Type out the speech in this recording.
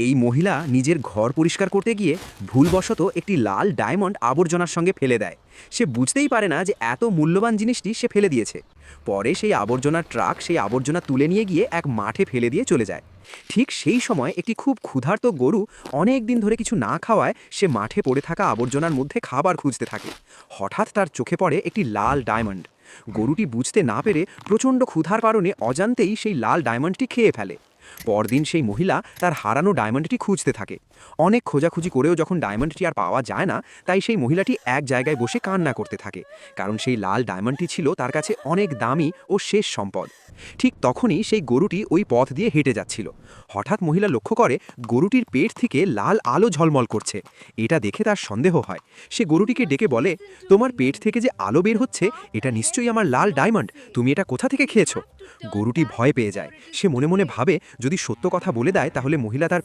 এই মহিলা নিজের ঘর পরিষ্কার করতে গিয়ে ভুলবশত একটি লাল ডায়মন্ড আবর্জনার সঙ্গে ফেলে দেয়। সে বুঝতেই পারে না যে এত মূল্যবান জিনিসটি সে ফেলে দিয়েছে। পরে সেই আবর্জনার ট্রাক সেই আবর্জনা তুলে নিয়ে গিয়ে এক মাঠে ফেলে দিয়ে চলে যায়। ঠিক সেই সময় একটি খুব ক্ষুধার্ত গরু অনেক দিন ধরে কিছু না খাওয়ায় সে মাঠে পড়ে থাকা আবর্জনার মধ্যে খাবার খুঁজতে থাকে। হঠাৎ তার চোখে পড়ে একটি লাল ডায়মন্ড। গরুটি বুঝতে না পেরে প্রচণ্ড ক্ষুধার কারণে অজান্তেই সেই লাল ডায়মন্ডটি খেয়ে ফেলে। পরদিন সেই মহিলা তার হারানো ডায়মন্ডটি খুঁজতে থাকে। অনেক খোঁজাখুঁজি করেও যখন ডায়মন্ডটি আর পাওয়া যায় না, তাই সেই মহিলাটি এক জায়গায় বসে কান্না করতে থাকে, কারণ সেই লাল ডায়মন্ডটি ছিল তার কাছে অনেক দামি ও শেষ সম্পদ। ঠিক তখনই সেই গরুটি ওই পথ দিয়ে হেঁটে যাচ্ছিল। হঠাৎ মহিলা লক্ষ্য করে গরুটির পেট থেকে লাল আলো ঝলমল করছে। এটা দেখে তার সন্দেহ হয়। সে গরুটিকে ডেকে বলে, তোমার পেট থেকে যে আলো বের হচ্ছে, এটা নিশ্চয়ই আমার লাল ডায়মন্ড। তুমি এটা কোথা থেকে খেয়েছো? গরুটি ভয় পেয়ে যায়। সে মনে মনে ভাবে, যদি সত্য কথা বলে দেয় তাহলে মহিলা তার